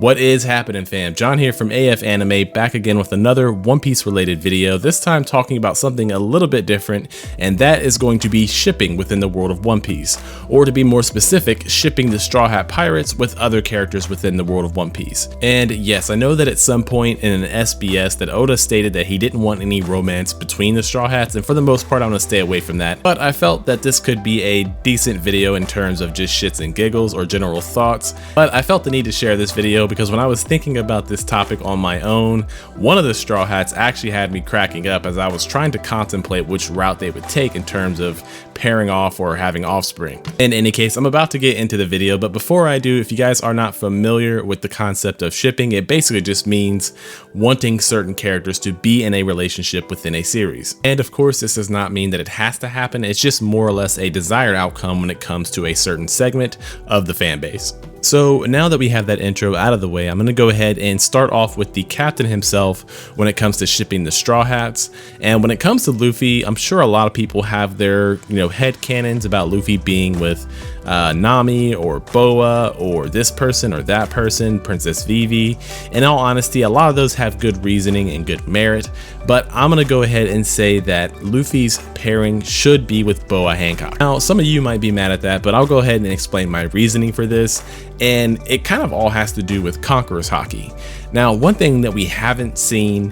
What is happening, fam? John here from AF Anime, back again with another One Piece related video, this time talking about something a little bit different, and that is going to be shipping within the world of One Piece, or to be more specific, shipping the Straw Hat Pirates with other characters within the world of One Piece. And yes, I know that at some point in an SBS that Oda stated that he didn't want any romance between the Straw Hats, and for the most part I'm going to stay away from that, but I felt that this could be a decent video in terms of just shits and giggles or general thoughts. But I felt the need to share this video because when I was thinking about this topic on my own, one of the Straw Hats actually had me cracking up as I was trying to contemplate which route they would take in terms of pairing off or having offspring. In any case, I'm about to get into the video, but before I do, if you guys are not familiar with the concept of shipping, it basically just means wanting certain characters to be in a relationship within a series. And of course, this does not mean that it has to happen, it's just more or less a desired outcome when it comes to a certain segment of the fan base. So now that we have that intro out of the way, I'm going to go ahead and start off with the captain himself when it comes to shipping the Straw Hats. And when it comes to Luffy, I'm sure a lot of people have their, head canons about Luffy being with Nami or Boa or this person or that person, Princess Vivi. In all honesty, a lot of those have good reasoning and good merit, but I'm going to go ahead and say that Luffy's pairing should be with Boa Hancock. Now, some of you might be mad at that, but I'll go ahead and explain my reasoning for this. And it kind of all has to do with Conqueror's Haki. Now, one thing that we haven't seen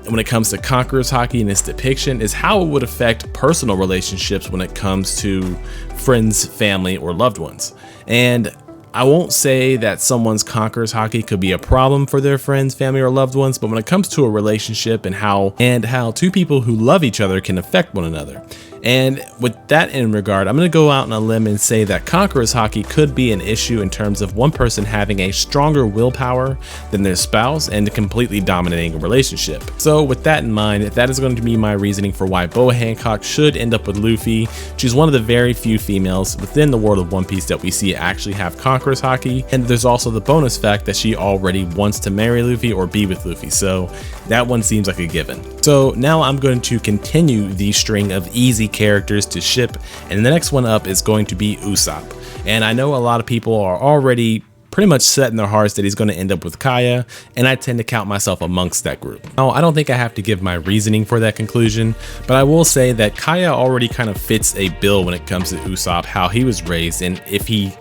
when it comes to Conqueror's Haki and its depiction is how it would affect personal relationships when it comes to friends, family, or loved ones. And I won't say that someone's Conqueror's Haki could be a problem for their friends, family, or loved ones, but when it comes to a relationship and how two people who love each other can affect one another. And with that in regard, I'm going to go out on a limb and say that Conqueror's Haki could be an issue in terms of one person having a stronger willpower than their spouse and completely dominating a relationship. So with that in mind, that is going to be my reasoning for why Boa Hancock should end up with Luffy. She's one of the very few females within the world of One Piece that we see actually have Conqueror's Haki. And there's also the bonus fact that she already wants to marry Luffy or be with Luffy. So that one seems like a given. So now I'm going to continue the string of easy characters to ship, and the next one up is going to be Usopp. And I know a lot of people are already pretty much set in their hearts that he's going to end up with Kaya, and I tend to count myself amongst that group. Now, I don't think I have to give my reasoning for that conclusion, but I will say that Kaya already kind of fits a bill when it comes to Usopp, how he was raised, and if he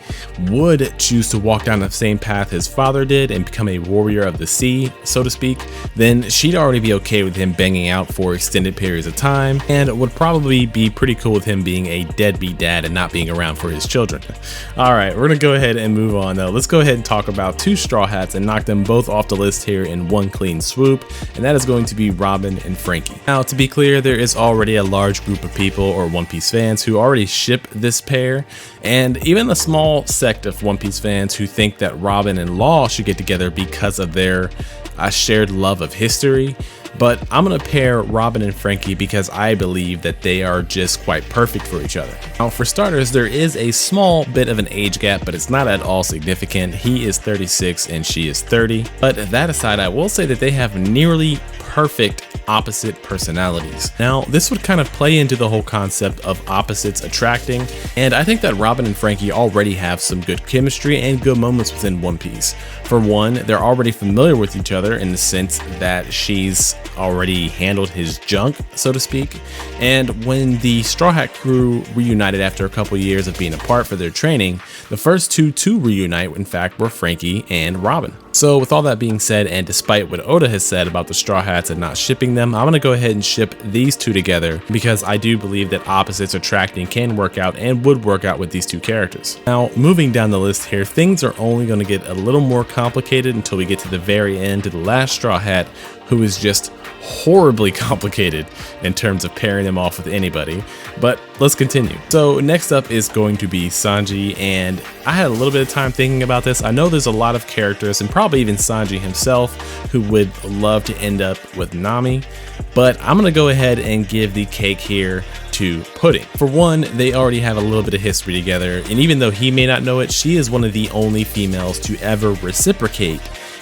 would choose to walk down the same path his father did and become a warrior of the sea, so to speak, then she'd already be okay with him banging out for extended periods of time, and would probably be pretty cool with him being a deadbeat dad and not being around for his children. All right, we're gonna go ahead and move on though. Let's go ahead and talk about two Straw Hats and knock them both off the list here in one clean swoop, and that is going to be Robin and Frankie. Now, to be clear, there is already a large group of people or One Piece fans who already ship this pair, and even a small sect of One Piece fans who think that Robin and Law should get together because of their shared love of history. But I'm going to pair Robin and Frankie because I believe that they are just quite perfect for each other. Now, for starters, there is a small bit of an age gap, but it's not at all significant. He is 36 and she is 30. But that aside, I will say that they have nearly perfect opposite personalities. Now, this would kind of play into the whole concept of opposites attracting, and I think that Robin and Frankie already have some good chemistry and good moments within One Piece. For one, they're already familiar with each other in the sense that she's already handled his junk, so to speak, and when the Straw Hat crew reunited after a couple years of being apart for their training, the first two to reunite, in fact, were Frankie and Robin. So with all that being said, and despite what Oda has said about the Straw Hats and not shipping them, I'm going to go ahead and ship these two together because I do believe that opposites attracting can work out and would work out with these two characters. Now, moving down the list here, things are only going to get a little more complicated until we get to the very end, to the last Straw Hat, who is just horribly complicated in terms of pairing them off with anybody, but let's continue. So next up is going to be Sanji, and I had a little bit of time thinking about this. I know there's a lot of characters, and probably even Sanji himself, who would love to end up with Nami, but I'm gonna go ahead and give the cake here to Pudding. For one, they already have a little bit of history together, and even though he may not know it, she is one of the only females to ever reciprocate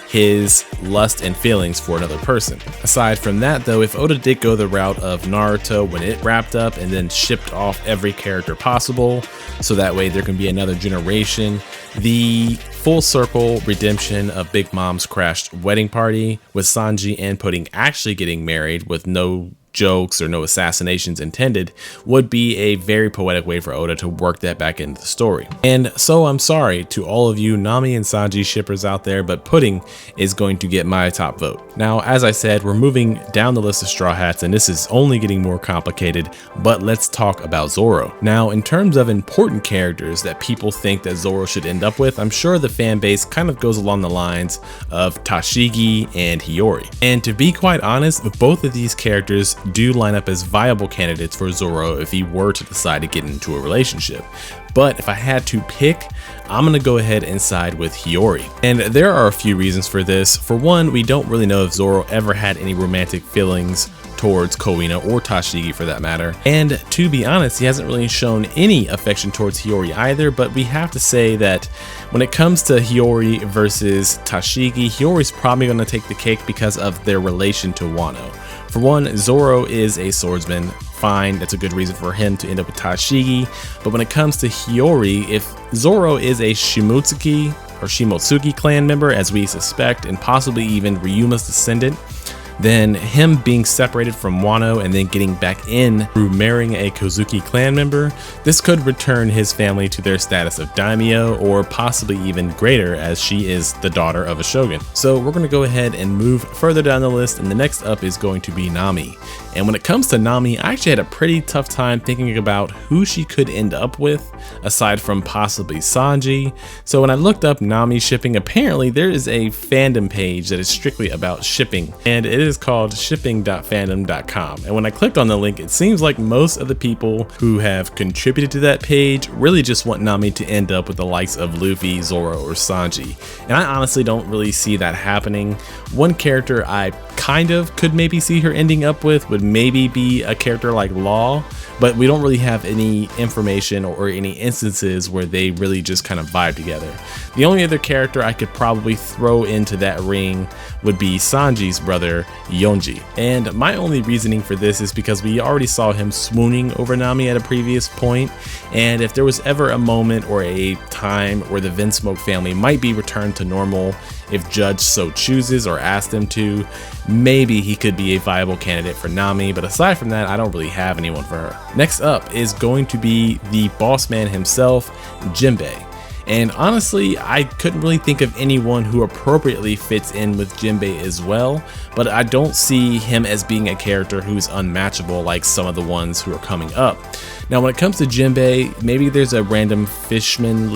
his lust and feelings for another person. Aside from that though, if Oda did go the route of Naruto when it wrapped up and then shipped off every character possible, so that way there can be another generation, the full circle redemption of Big Mom's crashed wedding party with Sanji and Pudding actually getting married with no jokes or no assassinations intended would be a very poetic way for Oda to work that back into the story. And so I'm sorry to all of you Nami and Sanji shippers out there, but Pudding is going to get my top vote. Now, as I said, we're moving down the list of Straw Hats and this is only getting more complicated, but let's talk about Zorro. Now, in terms of important characters that people think that Zorro should end up with, I'm sure the fan base kind of goes along the lines of Tashigi and Hiyori. And to be quite honest, both of these characters do line up as viable candidates for Zorro if he were to decide to get into a relationship. But if I had to pick, I'm gonna go ahead and side with Hiyori. And there are a few reasons for this. For one, we don't really know if Zorro ever had any romantic feelings towards Koina or Tashigi for that matter. And to be honest, he hasn't really shown any affection towards Hiyori either, but we have to say that when it comes to Hiyori versus Tashigi, Hiyori's probably gonna take the cake because of their relation to Wano. For one, Zorro is a swordsman. Fine, that's a good reason for him to end up with Tashigi. But when it comes to Hiyori, if Zorro is a Shimotsuki clan member, as we suspect, and possibly even Ryuma's descendant, then him being separated from Wano and then getting back in through marrying a Kozuki clan member, this could return his family to their status of daimyo, or possibly even greater, as she is the daughter of a shogun. So we're going to go ahead and move further down the list, and the next up is going to be Nami. And when it comes to Nami, I actually had a pretty tough time thinking about who she could end up with, aside from possibly Sanji. So when I looked up Nami shipping, apparently there is a fandom page that is strictly about shipping, and it is called shipping.fandom.com. And when I clicked on the link, it seems like most of the people who have contributed to that page really just want Nami to end up with the likes of Luffy, Zorro, or Sanji. And I honestly don't really see that happening. One character I kind of could maybe see her ending up with would maybe be a character like Law, but we don't really have any information or any instances where they really just kind of vibe together. The only other character I could probably throw into that ring would be Sanji's brother, Yonji. And my only reasoning for this is because we already saw him swooning over Nami at a previous point, and if there was ever a moment or a time where the Vinsmoke family might be returned to normal, if Judge so chooses or asks them to, maybe he could be a viable candidate for Nami, but aside from that, I don't really have anyone for her. Next up is going to be the boss man himself, Jimbei. And honestly, I couldn't really think of anyone who appropriately fits in with Jimbei as well, but I don't see him as being a character who's unmatchable like some of the ones who are coming up. Now, when it comes to Jimbei, maybe there's a random fishwoman,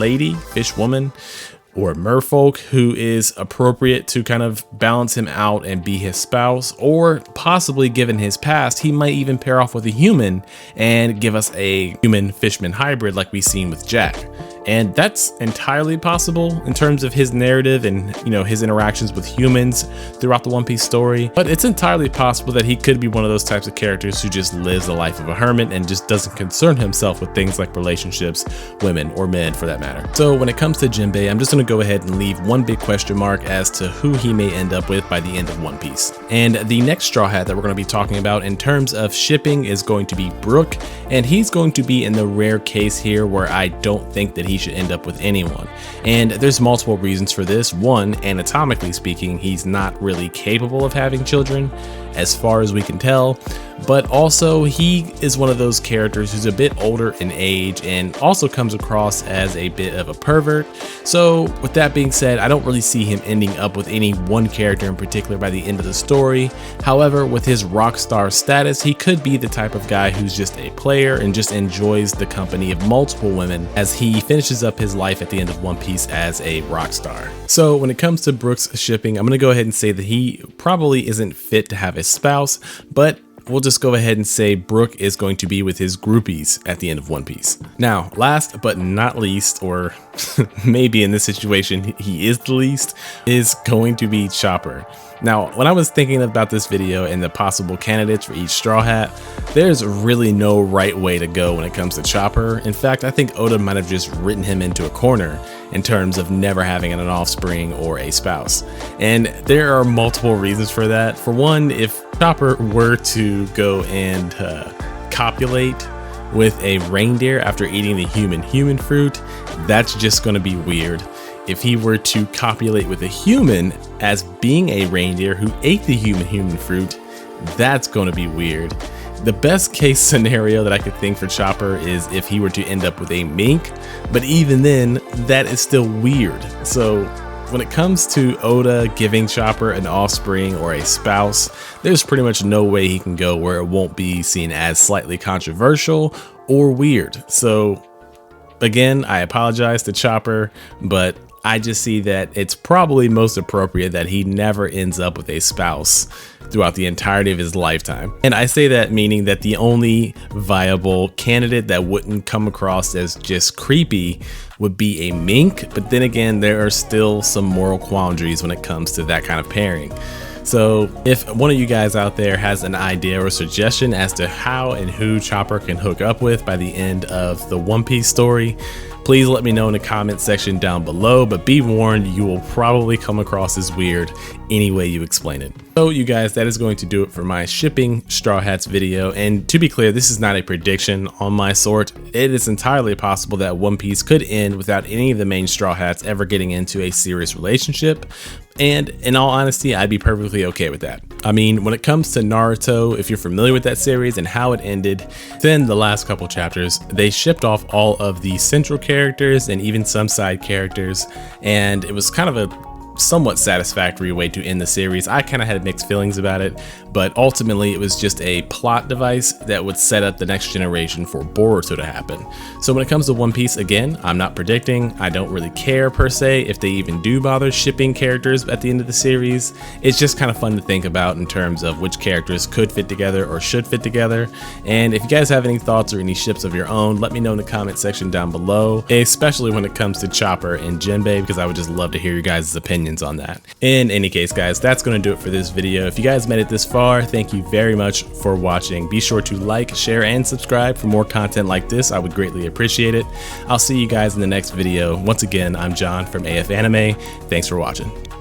or merfolk who is appropriate to kind of balance him out and be his spouse, or possibly given his past, he might even pair off with a human and give us a human fishman hybrid like we've seen with Jack. And that's entirely possible in terms of his narrative and, you know, his interactions with humans throughout the One Piece story. But it's entirely possible that he could be one of those types of characters who just lives the life of a hermit and just doesn't concern himself with things like relationships, women, or men for that matter. So when it comes to Jimbei, I'm just going to go ahead and leave one big question mark as to who he may end up with by the end of One Piece. And the next Straw Hat that we're going to be talking about in terms of shipping is going to be Brook, and he's going to be in the rare case here where I don't think that he should end up with anyone. And there's multiple reasons for this. One, anatomically speaking, he's not really capable of having children as far as we can tell, but also he is one of those characters who's a bit older in age and also comes across as a bit of a pervert. So with that being said, I don't really see him ending up with any one character in particular by the end of the story. However, with his rock star status, he could be the type of guy who's just a player and just enjoys the company of multiple women as he finishes up his life at the end of One Piece as a rock star. So when it comes to Brook's shipping, I'm going to go ahead and say that he probably isn't fit to have a spouse, but we'll just go ahead and say Brook is going to be with his groupies at the end of One Piece. Now, last but not least, or maybe in this situation he is the least, is going to be Chopper. Now, when I was thinking about this video and the possible candidates for each Straw Hat, there's really no right way to go when it comes to Chopper. In fact, I think Oda might have just written him into a corner. in terms of never having an offspring or a spouse. And there are multiple reasons for that. For one, if Chopper were to go and copulate with a reindeer after eating the human fruit, that's just going to be weird. If he were to copulate with a human as being a reindeer who ate the human fruit, that's going to be weird. The best case scenario that I could think for Chopper is if he were to end up with a mink, but even then, that is still weird. So when it comes to Oda giving Chopper an offspring or a spouse, there's pretty much no way he can go where it won't be seen as slightly controversial or weird. So again, I apologize to Chopper, but I just see that it's probably most appropriate that he never ends up with a spouse throughout the entirety of his lifetime. And I say that meaning that the only viable candidate that wouldn't come across as just creepy would be a mink. But then again, there are still some moral quandaries when it comes to that kind of pairing. So if one of you guys out there has an idea or suggestion as to how and who Chopper can hook up with by the end of the One Piece story, please let me know in the comment section down below, but be warned, you will probably come across as weird any way you explain it. So you guys, that is going to do it for my shipping Straw Hats video. And to be clear, this is not a prediction on my sort. It is entirely possible that One Piece could end without any of the main Straw Hats ever getting into a serious relationship. And in all honesty, I'd be perfectly okay with that. I mean, when it comes to Naruto, if you're familiar with that series and how it ended, then the last couple chapters, they shipped off all of the central characters and even some side characters, and it was kind of a somewhat satisfactory way to end the series. I kind of had mixed feelings about it, but ultimately it was just a plot device that would set up the next generation for Boruto to happen. So when it comes to One Piece, again, I'm not predicting. I don't really care per se if they even do bother shipping characters at the end of the series. It's just kind of fun to think about in terms of which characters could fit together or should fit together. And if you guys have any thoughts or any ships of your own, let me know in the comment section down below, especially when it comes to Chopper and Jimbei, because I would just love to hear your guys' opinions on that. In any case, guys, that's going to do it for this video. If you guys made it this far, thank you very much for watching. Be sure to like, share, and subscribe for more content like this. I would greatly appreciate it. I'll see you guys in the next video. Once again, I'm John from AF Anime. Thanks for watching.